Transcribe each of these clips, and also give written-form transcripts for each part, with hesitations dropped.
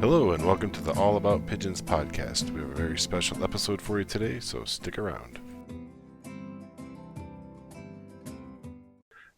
Hello and welcome to the All About Pigeons podcast. We have a very special episode for you today, so stick around.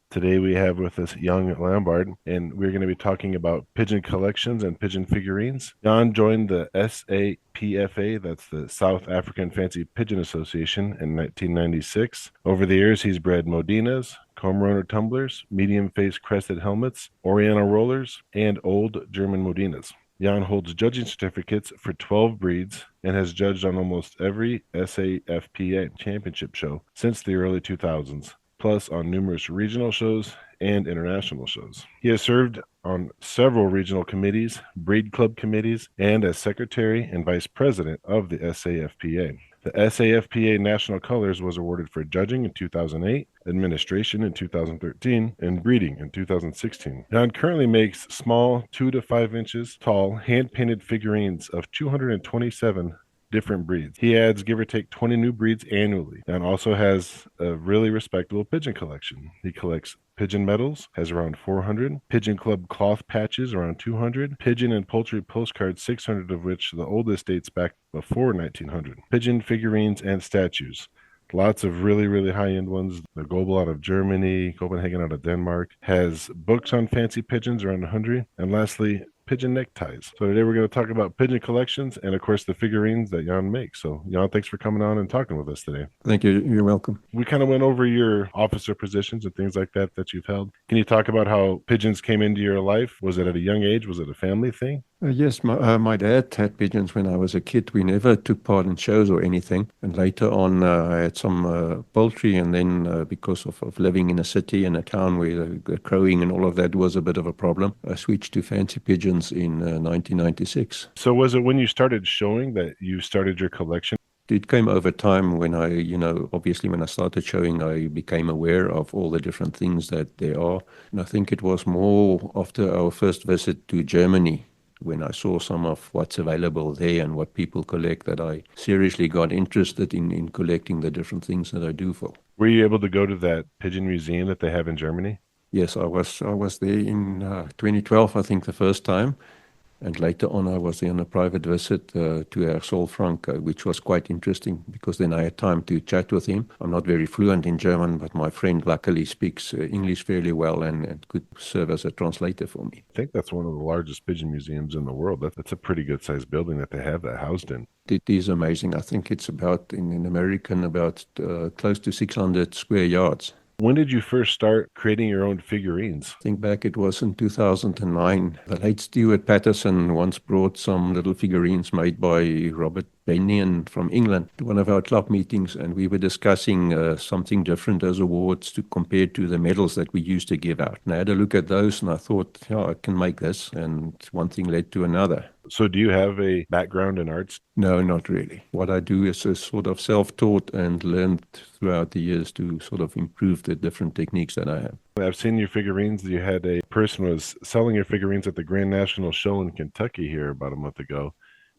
Today we have with us Jan Lombard, and we're going to be talking about pigeon collections and pigeon figurines. Jan joined the SAPFA, that's the South African Fancy Pigeon Association, in 1996. Over the years, he's bred Modinas, comb-runner tumblers, medium-faced crested helmets, Oriental rollers, and old German Modinas. Jan holds judging certificates for 12 breeds and has judged on almost every SAFPA championship show since the early 2000s, plus on numerous regional shows and international shows. He has served on several regional committees, breed club committees, and as secretary and vice president of the SAFPA. The SAFPA National Colors was awarded for judging in 2008, administration in 2013, and breeding in 2016. Jan currently makes small 2 to 5 inches tall hand-painted figurines of 227 different breeds. He adds give or take 20 new breeds annually, and also has a really respectable pigeon collection. He collects pigeon medals, has around 400, pigeon club cloth patches around 200, pigeon and poultry postcards 600, of which the oldest dates back before 1900, pigeon figurines and statues. Lots of really high-end ones. The Gobel out of Germany, Copenhagen out of Denmark, has books on fancy pigeons around 100, and lastly, pigeon neckties. So today we're going to talk about pigeon collections and, of course, the figurines that Jan makes. So, Jan, thanks for coming on and talking with us today. Thank you. You're welcome. We kind of went over your officer positions and things like that you've held. Can you talk about how pigeons came into your life? Was it at a young age? Was it a family thing? Yes, my dad had pigeons when I was a kid. We never took part in shows or anything. And later on, I had some poultry. And then because of living in a city and a town where the crowing and all of that was a bit of a problem, I switched to fancy pigeons in 1996. So was it when you started showing that you started your collection? It came over time when obviously when I started showing, I became aware of all the different things that there are. And I think it was more after our first visit to Germany, when I saw some of what's available there and what people collect, that I seriously got interested in collecting the different things that I do for. Were you able to go to that pigeon museum that they have in Germany? Yes, I was there in 2012, I think, the first time. And later on, I was there on a private visit to Herr Solfrank, which was quite interesting because then I had time to chat with him. I'm not very fluent in German, but my friend luckily speaks English fairly well and could serve as a translator for me. I think that's one of the largest pigeon museums in the world. That's a pretty good sized building that they have that housed in. It is amazing. I think it's about, in American, about close to 600 square yards. When did you first start creating your own figurines? I think back it was in 2009. The late Stuart Patterson once brought some little figurines made by Robert Bennion from England to one of our club meetings, and we were discussing something different as awards compared to the medals that we used to give out. And I had a look at those and I thought, I can make this, and one thing led to another. So do you have a background in arts? No, not really. What I do is a sort of self-taught and learned throughout the years to sort of improve the different techniques that I have. I've seen your figurines. You had a person was selling your figurines at the Grand National Show in Kentucky here about a month ago,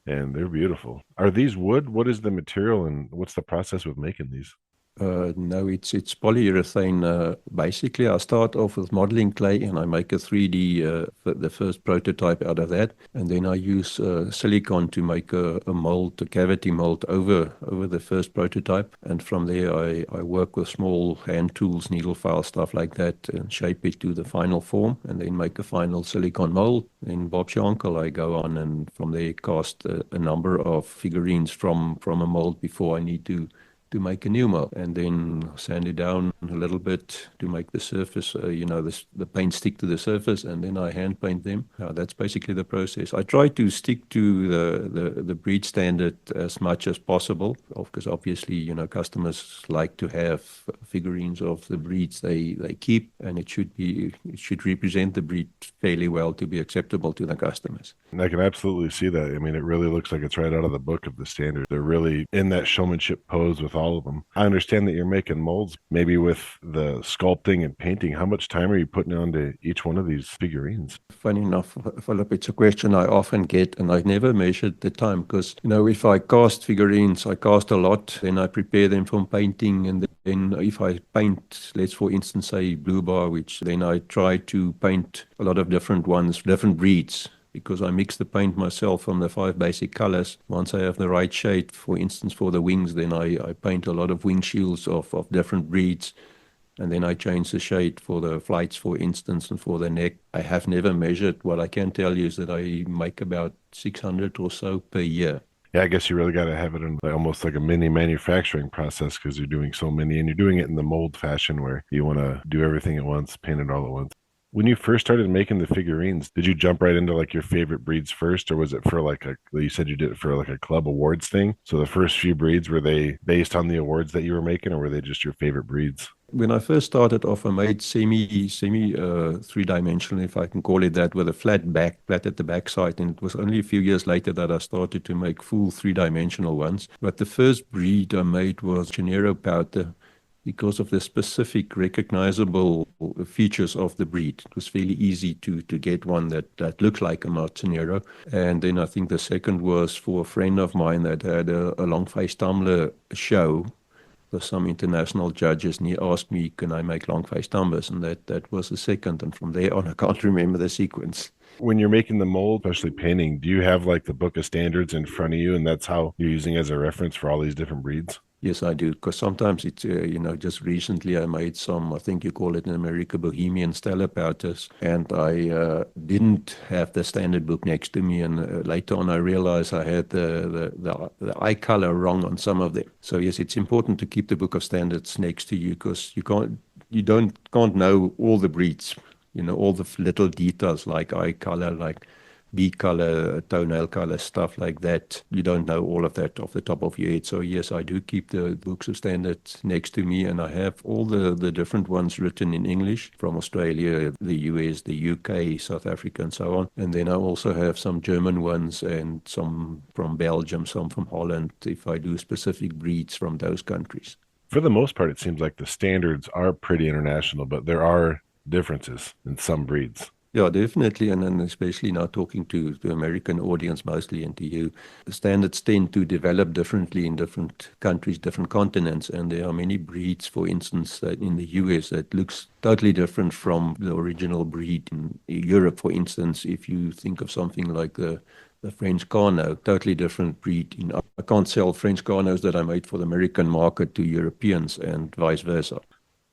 and they're beautiful. Are these wood? What is the material and what's the process with making these? No, it's polyurethane. Basically, I start off with modeling clay and I make a 3D, the first prototype out of that. And then I use silicone to make a mold, a cavity mold over the first prototype. And from there, I work with small hand tools, needle file, stuff like that, and shape it to the final form and then make a final silicone mold. In Bob's your uncle, I go on and from there cast a number of figurines from a mold before I need to make a new mold, and then sand it down a little bit to make the surface, the paint stick to the surface, and then I hand paint them. That's basically the process. I try to stick to the breed standard as much as possible, because obviously, customers like to have figurines of the breeds they keep, and it should represent the breed fairly well to be acceptable to the customers. I can absolutely see that. I mean, it really looks like it's right out of the book of the standard. They're really in that showmanship pose with all of them. I understand that you're making molds, maybe with the sculpting and painting. How much time are you putting onto each one of these figurines? Funny enough, Philip, it's a question I often get, and I never measured the time because, if I cast figurines, I cast a lot, then I prepare them for painting, and then if I paint, let's for instance say blue bar, which then I try to paint a lot of different ones, different breeds. because I mix the paint myself from the 5 basic colors. Once I have the right shade, for instance, for the wings, then I paint a lot of windshields of different breeds. And then I change the shade for the flights, for instance, and for the neck. I have never measured. What I can tell you is that I make about 600 or so per year. Yeah, I guess you really got to have it in like, almost like a mini manufacturing process because you're doing so many and you're doing it in the mold fashion where you want to do everything at once, paint it all at once. When you first started making the figurines, did you jump right into like your favorite breeds first, or was it for like you said you did it for like a club awards thing? So the first few breeds, were they based on the awards that you were making, or were they just your favorite breeds? When I first started off, I made semi three-dimensional, if I can call it that, with a flat at the back side. And it was only a few years later that I started to make full three-dimensional ones. But the first breed I made was Gennaro powder, because of the specific recognizable features of the breed. It was fairly easy to get one that looked like a Martinero. And then I think the second was for a friend of mine that had a long face tumbler show with some international judges, and he asked me, can I make long face tumblers? And that was the second. And from there on, I can't remember the sequence. When you're making the mold, especially painting, do you have like the book of standards in front of you, and that's how you're using as a reference for all these different breeds? Yes, I do. Because sometimes it's, just recently I made some, I think you call it in America, Bohemian Stella powders. And I didn't have the standard book next to me. And later on I realized I had the eye color wrong on some of them. So yes, it's important to keep the book of standards next to you because you can't know all the breeds, all the little details like eye color, like bee color, toenail color, stuff like that. You don't know all of that off the top of your head. So yes, I do keep the books of standards next to me, and I have all the different ones written in English from Australia, the US, the UK, South Africa, and so on. And then I also have some German ones and some from Belgium, some from Holland, if I do specific breeds from those countries. For the most part, it seems like the standards are pretty international, but there are differences in some breeds. Yeah, definitely. And then especially now talking to the American audience mostly and to you, the standards tend to develop differently in different countries, different continents. And there are many breeds, for instance, that in the US that looks totally different from the original breed in Europe, for instance. If you think of something like the French Carno, totally different breed. I can't sell French Carnos that I made for the American market to Europeans and vice versa.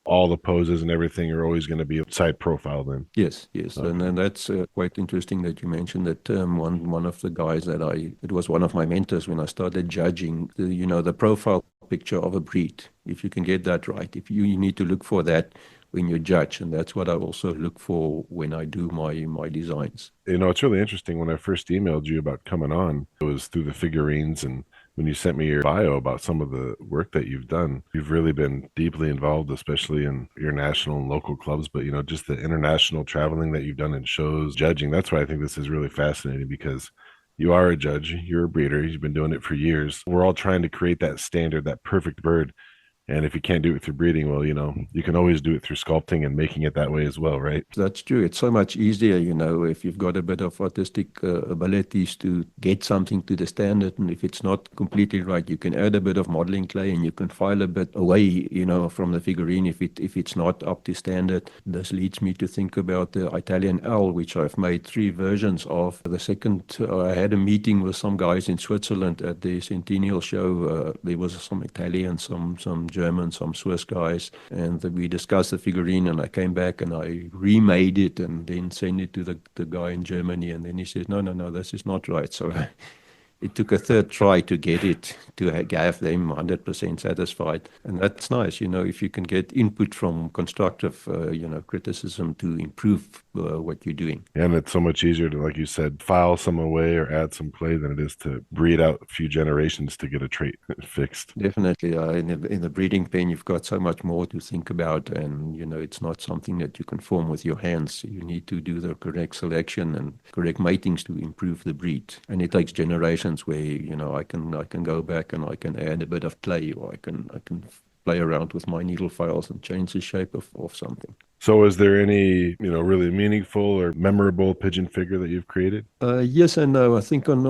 All the poses and everything are always going to be side profile then. Yes, yes. Okay. And that's quite interesting that you mentioned that term. One of the guys it was one of my mentors when I started judging, the profile picture of a breed. If you can get that right, if you need to look for that when you judge. And that's what I also look for when I do my designs. It's really interesting. When I first emailed you about coming on, it was through the figurines, and when you sent me your bio about some of the work that you've done, you've really been deeply involved, especially in your national and local clubs, but just the international traveling that you've done in shows, judging. That's why I think this is really fascinating, because you are a judge, you're a breeder, you've been doing it for years. We're all trying to create that standard, that perfect bird. And if you can't do it through breeding, well, you can always do it through sculpting and making it that way as well, right? That's true. It's so much easier, if you've got a bit of artistic abilities to get something to the standard. And if it's not completely right, you can add a bit of modeling clay and you can file a bit away, from the figurine if it's not up to standard. This leads me to think about the Italian owl, which I've made 3 versions of. The second, I had a meeting with some guys in Switzerland at the Centennial show. There was some Italian, some German, some Swiss guys, and we discussed the figurine, and I came back and I remade it and then sent it to the guy in Germany, and then he said, no, this is not right. So it took a third try to get it to have them 100% satisfied. And that's nice, if you can get input from constructive, criticism to improve what you're doing. And it's so much easier to, like you said, file some away or add some clay than it is to breed out a few generations to get a trait fixed. Definitely. In the breeding pen, you've got so much more to think about, and, it's not something that you can form with your hands. You need to do the correct selection and correct matings to improve the breed. And it takes generations where, I can go back and I can add a bit of clay, or I can play around with my needle files and change the shape of something. So is there any, really meaningful or memorable pigeon figure that you've created? Yes and no. I think on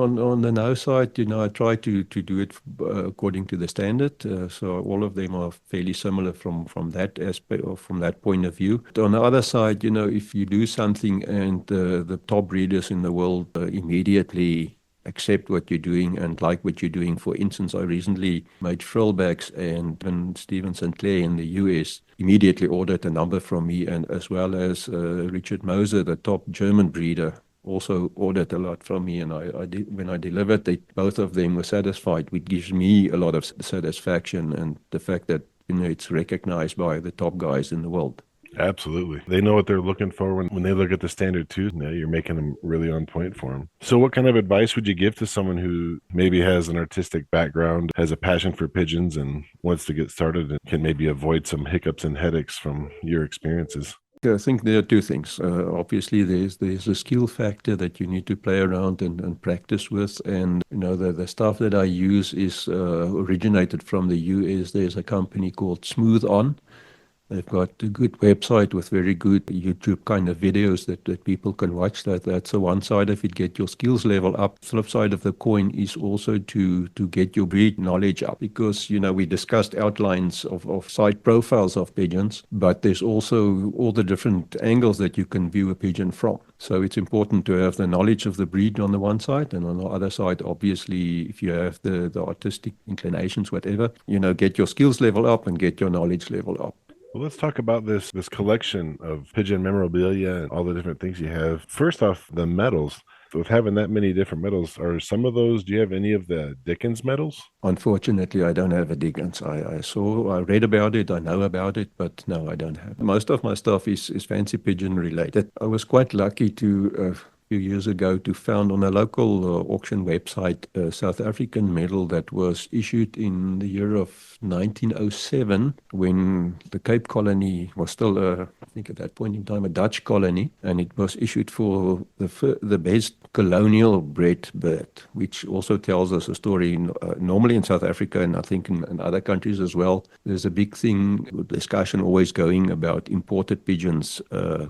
the no side, I try to do it according to the standard. So all of them are fairly similar from that aspect or from that point of view. But on the other side, if you do something and the top breeders in the world immediately accept what you're doing and like what you're doing. For instance, I recently made frill bags, and when Stephen Sinclair in the US immediately ordered a number from me, and as well as Richard Moser, the top German breeder, also ordered a lot from me, and I did, when I delivered, both of them were satisfied, which gives me a lot of satisfaction, and the fact that it's recognized by the top guys in the world. Absolutely. They know what they're looking for when they look at the standard too. You're making them really on point for them. So what kind of advice would you give to someone who maybe has an artistic background, has a passion for pigeons, and wants to get started and can maybe avoid some hiccups and headaches from your experiences? I think there are two things. Obviously, there's a skill factor that you need to play around and practice with. And, the stuff that I use is originated from the US. There's a company called Smooth On. They've got a good website with very good YouTube kind of videos that people can watch. That's the one side of it, get your skills level up. Flip side of the coin is also to get your breed knowledge up, because, we discussed outlines of side profiles of pigeons, but there's also all the different angles that you can view a pigeon from. So it's important to have the knowledge of the breed on the one side, and on the other side, obviously, if you have the artistic inclinations, whatever, get your skills level up and get your knowledge level up. Well, let's talk about this collection of pigeon memorabilia and all the different things you have. First off, the medals. With having that many different medals, are some of those, do you have any of the Dickens medals? Unfortunately, I don't have a Dickens. I read about it, I know about it, but no, I don't have it. Most of my stuff is fancy pigeon related. I was quite lucky to few years ago to found on a local auction website a South African medal that was issued in the year of 1907, when the Cape Colony was still, I think at that point in time, a Dutch colony, and it was issued for the best colonial bred bird, which also tells us a story. Normally in South Africa, and I think in other countries as well, there's a big discussion always going about imported pigeons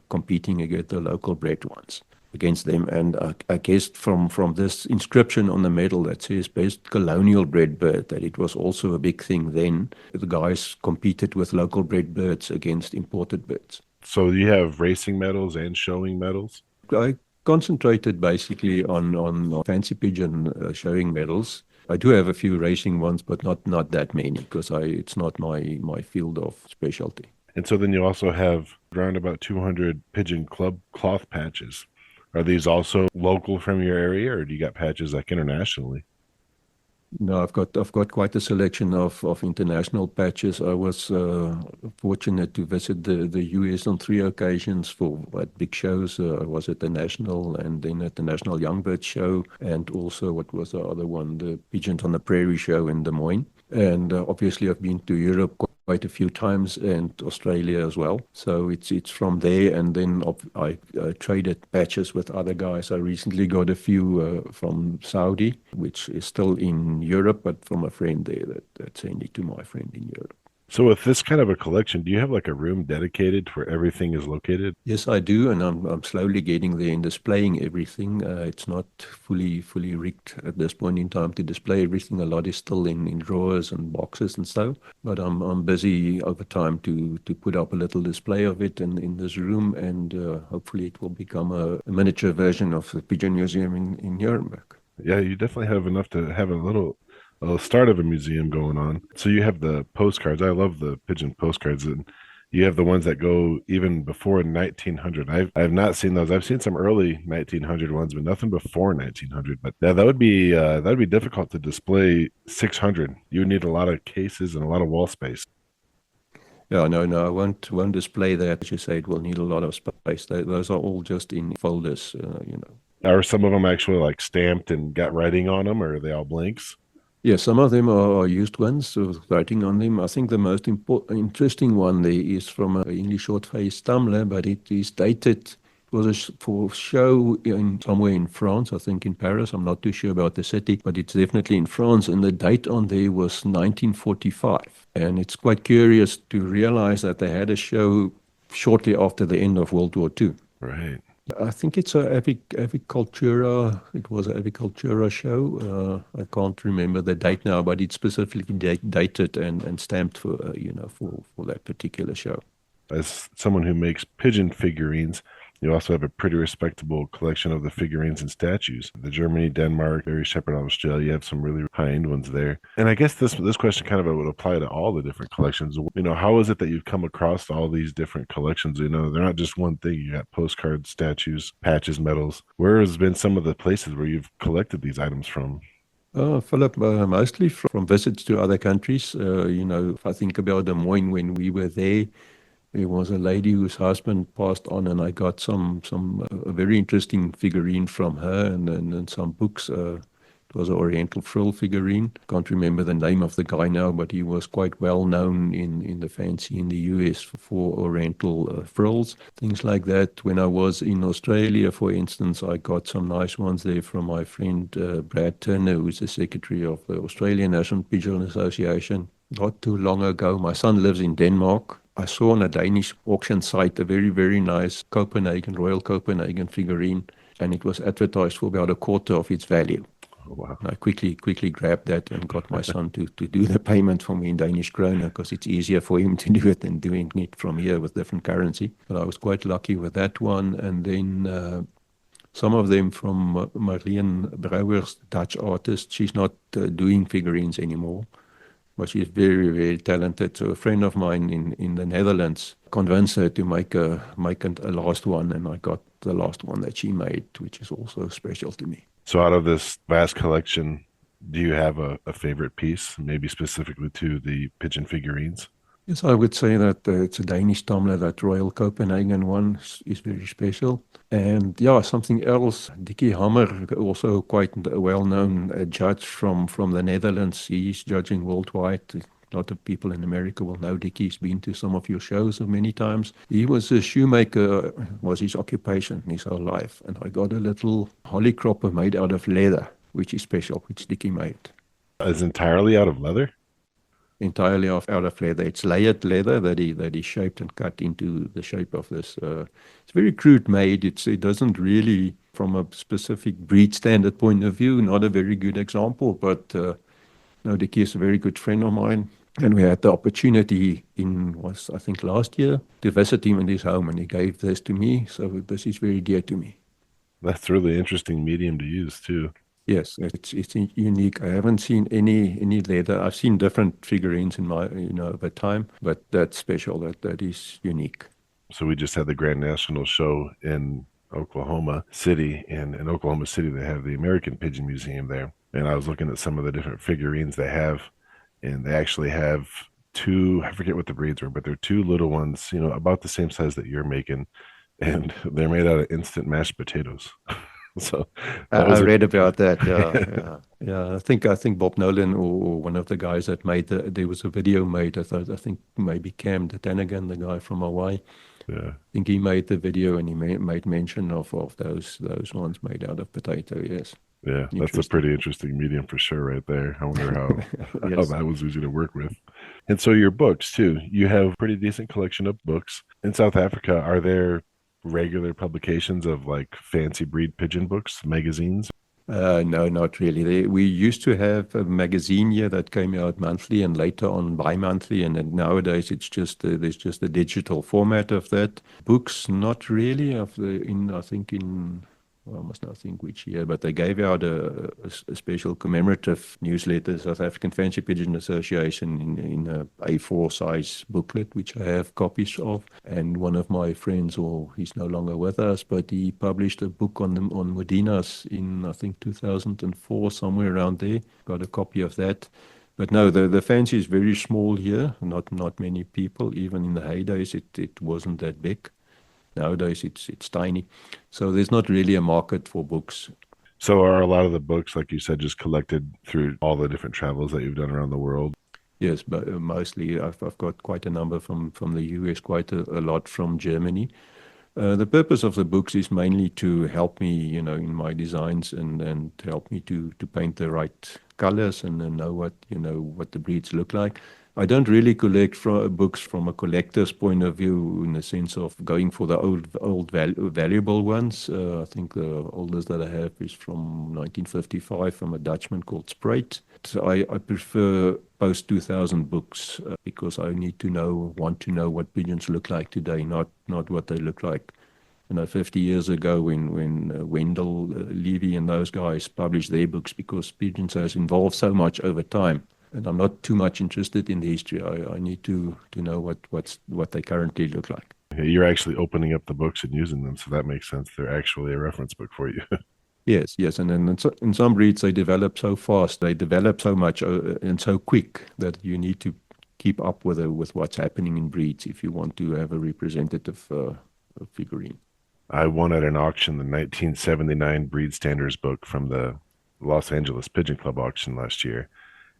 competing against the local bred ones. Against them, and I guess from this inscription on the medal that says best colonial bred bird, that it was also a big thing then. The guys competed with local bred birds against imported birds. So you have racing medals and showing medals? I concentrated basically on fancy pigeon showing medals. I do have a few racing ones, but not that many, because it's not my field of specialty. And so then you also have around about 200 pigeon club cloth patches. Are these also local from your area, or do you got patches like internationally? No, I've got quite a selection of international patches. I was fortunate to visit the US on 3 occasions for big shows. I was at the National, and then at the National Youngbird Show, and also what was the other one, the Pigeons on the Prairie Show in Des Moines. And obviously I've been to Europe quite a few times, and Australia as well. So it's from there, and then I traded patches with other guys. I recently got a few from Saudi, which is still in Europe, but from a friend there that sent it to my friend in Europe. So with this kind of a collection, do you have like a room dedicated where everything is located? Yes, I do, and I'm slowly getting there and displaying everything. It's not fully rigged at this point in time to display everything. A lot is still in drawers and boxes and so. But I'm busy over time to put up a little display of it in this room, and hopefully it will become a miniature version of the Pigeon Museum in Nuremberg. Yeah, you definitely have enough to have a start of a museum going on. So you have the postcards. I love the pigeon postcards, and you have the ones that go even before 1900. I've not seen those. I've seen some early 1900 ones, but nothing before 1900. But yeah, that'd be difficult to display 600. You would need a lot of cases and a lot of wall space. Yeah, no, I won't display that. As you say, it will need a lot of space. Those are all just in folders. Are some of them actually like stamped and got writing on them, or are they all blanks? Yeah, some of them are used ones with writing on them. I think the most interesting one there is from an English short-faced tumbler, but it is dated was for show in somewhere in France, I think in Paris. I'm not too sure about the city, but it's definitely in France. And the date on there was 1945. And it's quite curious to realize that they had a show shortly after the end of World War II. Right. I think it's a avicultura. It was an avicultura show. I can't remember the date now, but it's specifically dated and stamped for for that particular show. As someone who makes pigeon figurines, you also have a pretty respectable collection of the figurines and statues. The Germany, Denmark, Barry Shepherd, Australia, you have some really high-end ones there. And I guess this question kind of would apply to all the different collections. How is it that you've come across all these different collections? They're not just one thing. You got postcards, statues, patches, medals. Where has been some of the places where you've collected these items from? Philip, mostly from visits to other countries. If I think about Des Moines when we were there was a lady whose husband passed on, and I got some a very interesting figurine from her, and some books. It was an Oriental frill figurine. Can't remember the name of the guy now, but he was quite well known in the fancy in the US for Oriental frills, things like that. When I was in Australia, for instance, I got some nice ones there from my friend Brad Turner, who's the secretary of the Australian National Pigeon Association. Not too long ago, my son lives in Denmark. I saw on a Danish auction site a very, very nice Royal Copenhagen figurine, and it was advertised for about a quarter of its value. Oh, wow. And I quickly grabbed that and got my son to do the payment for me in Danish kroner, because it's easier for him to do it than doing it from here with different currency. But I was quite lucky with that one. And then some of them from Marlene Brouwers, Dutch artist. She's not doing figurines anymore, but she's very, very talented. So a friend of mine in the Netherlands convinced her to make a last one, and I got the last one that she made, which is also special to me. So out of this vast collection, do you have a favorite piece, maybe specifically to the pigeon figurines? Yes, I would say that it's a Danish tumbler. That Royal Copenhagen one is very special. And yeah, something else, Dickie Hammer, also quite a well-known judge from the Netherlands. He's judging worldwide. A lot of people in America will know Dickie. He's been to some of your shows many times. He was a shoemaker, was his occupation his whole life. And I got a little holly cropper made out of leather, which is special, which Dickie made. Is entirely out of leather? Entirely out of leather. It's layered leather that he shaped and cut into the shape of this. It's very crude made. It doesn't really, from a specific breed standard point of view, not a very good example. But no, Dickie is a very good friend of mine. And we had the opportunity I think last year, to visit him in his home, and he gave this to me. So this is very dear to me. That's a really interesting medium to use too. Yes, it's unique. I haven't seen any leather. I've seen different figurines in my over time, but that's special. That is unique. So we just had the Grand National Show in Oklahoma City, and in Oklahoma City they have the American Pigeon Museum there. And I was looking at some of the different figurines they have, and they actually have two, I forget what the breeds were, but they're two little ones, about the same size that you're making, and they're made out of instant mashed potatoes. So I read about that. Yeah. I think Bob Nolan or one of the guys that made there was a video made. I think maybe Cam Tanagan, the guy from Hawaii. Yeah. I think he made the video, and he made mention of those ones made out of potato. Yes. Yeah, that's a pretty interesting medium for sure right there. I wonder how, yes. how that was easy to work with. And so your books too, you have a pretty decent collection of books. In South Africa, are there regular publications of like fancy breed pigeon books, magazines? No, not really. We used to have a magazine here that came out monthly and later on bi-monthly, and then nowadays it's just there's just a digital format of that. Books, not really. I must not think which year, but they gave out a special commemorative newsletter, South African Fancy Pigeon Association, in a A4 size booklet, which I have copies of. And one of my friends, he's no longer with us, but he published a book on Modinas in, I think, 2004, somewhere around there. Got a copy of that. But no, the fancy is very small here, not many people. Even in the heydays, it wasn't that big. Nowadays, it's tiny. So there's not really a market for books. So are a lot of the books, like you said, just collected through all the different travels that you've done around the world? Yes, but mostly I've got quite a number from the US, quite a lot from Germany. The purpose of the books is mainly to help me, in my designs and to help me to paint the right colors and know what the breeds look like. I don't really collect books from a collector's point of view in the sense of going for the old valuable ones. I think the oldest that I have is from 1955 from a Dutchman called Spruit. So I prefer post 2000 books because I want to know what pigeons look like today, not what they look like 50 years ago when Wendell Levy and those guys published their books, because pigeons has evolved so much over time. And I'm not too much interested in the history. I need to know what they currently look like. You're actually opening up the books and using them, so that makes sense. They're actually a reference book for you. Yes. And then in some breeds, they develop so fast, they develop so much and so quick that you need to keep up with what's happening in breeds if you want to have a representative figurine. I won at an auction the 1979 Breed Standards book from the Los Angeles Pigeon Club auction last year.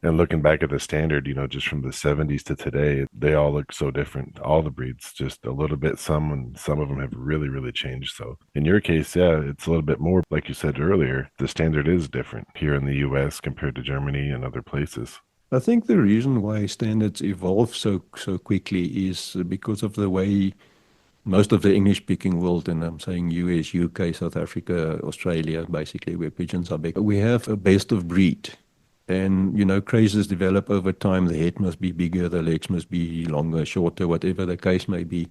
And looking back at the standard, just from the 70s to today, they all look so different. All the breeds, just a little bit, and some of them have really, really changed. So in your case, yeah, it's a little bit more, like you said earlier, the standard is different here in the US compared to Germany and other places. I think the reason why standards evolve so quickly is because of the way most of the English-speaking world, and I'm saying US, UK, South Africa, Australia, basically where pigeons are big, we have a best of breed. And, crazes develop over time. The head must be bigger, the legs must be longer, shorter, whatever the case may be.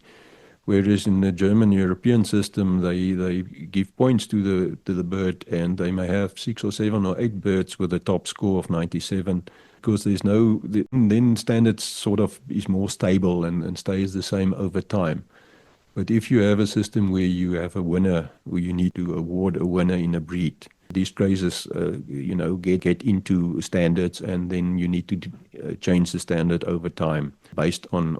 Whereas in the German European system, they give points to the bird, and they may have 6 or 7 or 8 birds with a top score of 97, because then standards sort of is more stable and stays the same over time. But if you have a system where you have a winner, where you need to award a winner in a breed, these crazes, get into standards, and then you need to change the standard over time based on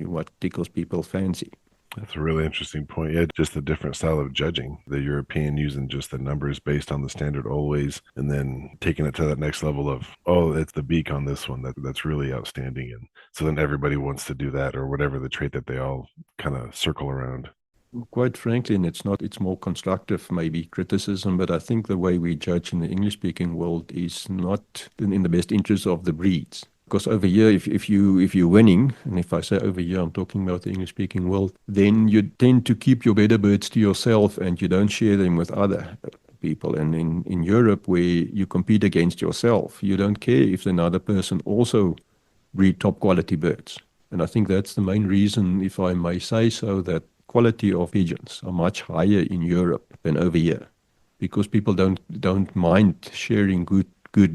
what tickles people's fancy. That's a really interesting point. Yeah, just a different style of judging. The European using just the numbers based on the standard always, and then taking it to that next level of, oh, it's the beak on this one that's really outstanding. And so then everybody wants to do that, or whatever the trait that they all kind of circle around. Quite frankly, and it's more constructive, maybe criticism, but I think the way we judge in the English-speaking world is not in the best interest of the breeds. Because over here, if you're winning, and if I say over here, I'm talking about the English-speaking world, then you tend to keep your better birds to yourself and you don't share them with other people. And in Europe, where you compete against yourself, you don't care if another person also breed top quality birds. And I think that's the main reason, if I may say so, that quality of pigeons are much higher in Europe than over here, because people don't mind sharing good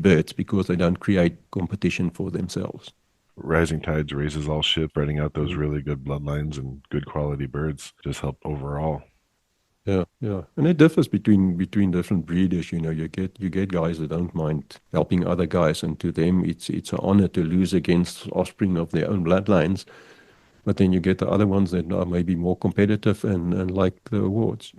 birds because they don't create competition for themselves. Rising tides raises all ships. Spreading out those really good bloodlines and good quality birds just help overall. Yeah, and it differs between different breeders. You get guys that don't mind helping other guys, and to them it's an honor to lose against offspring of their own bloodlines. But then you get the other ones that are maybe more competitive and like the awards.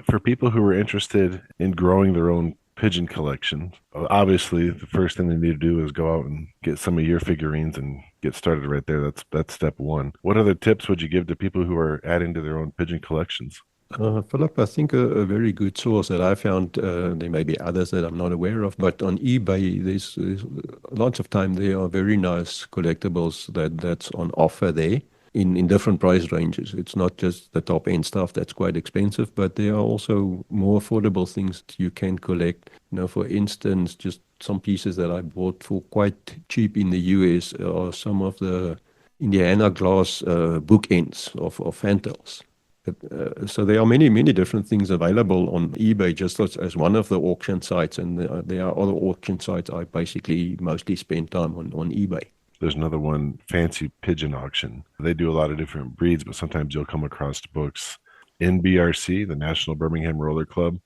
For people who are interested in growing their own pigeon collection, obviously the first thing they need to do is go out and get some of your figurines and get started right there. That's step one. What other tips would you give to people who are adding to their own pigeon collections? Philip, I think a very good source that I found, there may be others that I'm not aware of, but on eBay, there's lots of time there are very nice collectibles that's on offer there. In different price ranges. It's not just the top end stuff that's quite expensive, but there are also more affordable things you can collect. For instance, just some pieces that I bought for quite cheap in the US are some of the Indiana glass bookends of fantails. So there are many different things available on eBay, just as one of the auction sites, and there are other auction sites. I basically mostly spend time on eBay. There's another one, Fancy Pigeon Auction. They do a lot of different breeds, but sometimes you'll come across books. NBRC, the National Birmingham Roller Club,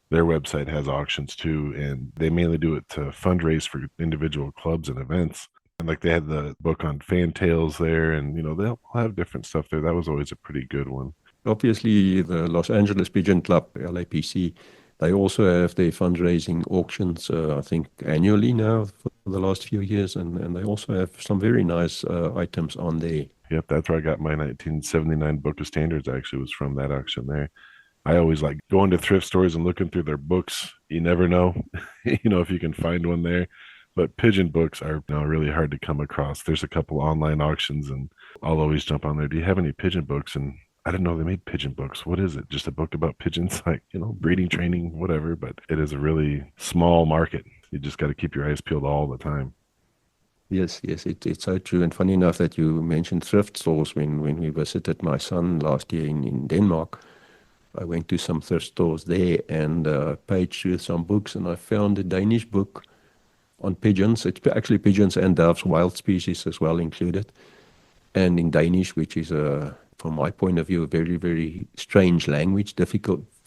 their website has auctions too, and they mainly do it to fundraise for individual clubs and events. And like they had the book on fantails there, and they'll have different stuff there. That was always a pretty good one. Obviously, the Los Angeles Pigeon Club, LAPC, they also have their fundraising auctions, I think, annually now for the last few years, and they also have some very nice items on there. Yep, that's where I got my 1979 Book of Standards, actually, was from that auction there. I always like going to thrift stores and looking through their books. You never know, if you can find one there. But pigeon books are really hard to come across. There's a couple online auctions, and I'll always jump on there. Do you have any pigeon books? And I didn't know they made pigeon books. What is it? Just a book about pigeons, like, breeding, training, whatever. But it is a really small market. You just got to keep your eyes peeled all the time. Yes, it's so true. And funny enough that you mentioned thrift stores. When we visited my son last year in Denmark, I went to some thrift stores there and paged through some books, and I found a Danish book on pigeons. It's actually pigeons and doves, wild species as well included, and in Danish, which is, from my point of view, a very, very strange language,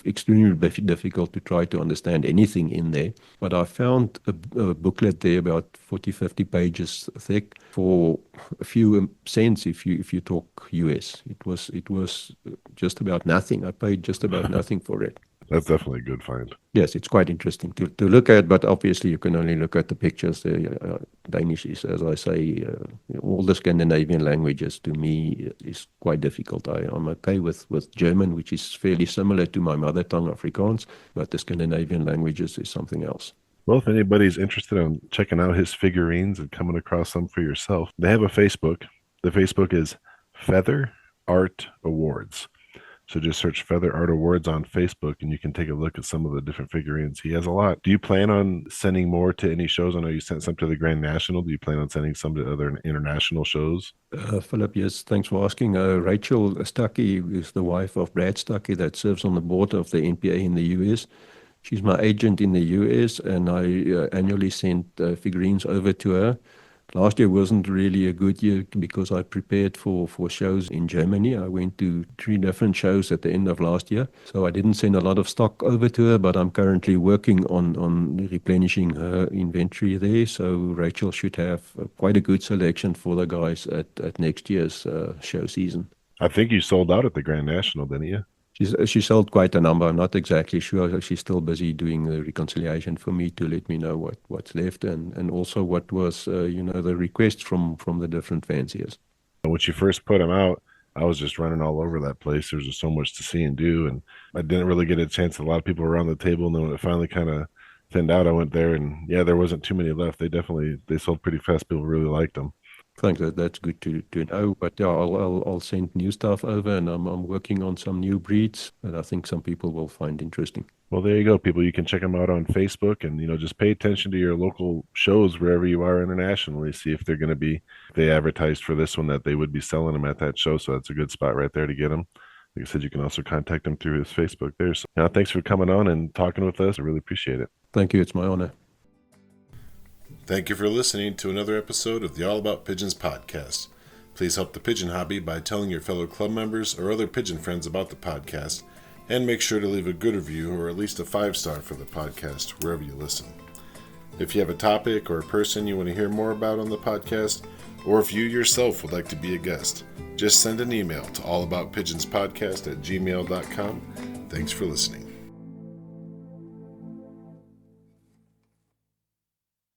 extremely difficult to try to understand anything in there. But I found a booklet there about 40, 50 pages thick for a few cents if you talk US. It was just about nothing. I paid just about nothing for it. That's definitely a good find. Yes, it's quite interesting to look at, but obviously you can only look at the pictures. Danish is, as I say, all the Scandinavian languages to me is quite difficult. I'm okay with German, which is fairly similar to my mother tongue, Afrikaans, but the Scandinavian languages is something else. Well, if anybody's interested in checking out his figurines and coming across some for yourself, they have a Facebook. The Facebook is Feather Art Awards. So just search Feather Art Awards on Facebook, and you can take a look at some of the different figurines. He has a lot. Do you plan on sending more to any shows? I know you sent some to the Grand National. Do you plan on sending some to other international shows? Philip, yes, thanks for asking. Rachel Stuckey is the wife of Brad Stuckey that serves on the board of the NPA in the US. She's my agent in the US, and I annually send figurines over to her. Last year wasn't really a good year because I prepared for shows in Germany. I went to 3 different shows at the end of last year. So I didn't send a lot of stock over to her, but I'm currently working on replenishing her inventory there. So Rachel should have quite a good selection for the guys at next year's show season. I think you sold out at the Grand National, didn't you? She sold quite a number. I'm not exactly sure. She's still busy doing the reconciliation for me to let me know what's left and also what was, the request from the different fanciers. When you first put them out, I was just running all over that place. There's just so much to see and do, and I didn't really get a chance. A lot of people were around the table, and then when it finally kind of thinned out, I went there, and yeah, there wasn't too many left. They sold pretty fast. People really liked them. Thanks. That's good to know. But yeah, I'll send new stuff over, and I'm working on some new breeds that I think some people will find interesting. Well, there you go, people. You can check them out on Facebook, and just pay attention to your local shows wherever you are internationally. See if they're going to be. They advertised for this one that they would be selling them at that show, so that's a good spot right there to get them. Like I said, you can also contact him through his Facebook there. So now, thanks for coming on and talking with us. I really appreciate it. Thank you. It's my honor. Thank you for listening to another episode of the All About Pigeons podcast. Please help the pigeon hobby by telling your fellow club members or other pigeon friends about the podcast, and make sure to leave a good review or at least a 5-star for the podcast wherever you listen. If you have a topic or a person you want to hear more about on the podcast, or if you yourself would like to be a guest, just send an email to allaboutpigeonspodcast@gmail.com. Thanks for listening.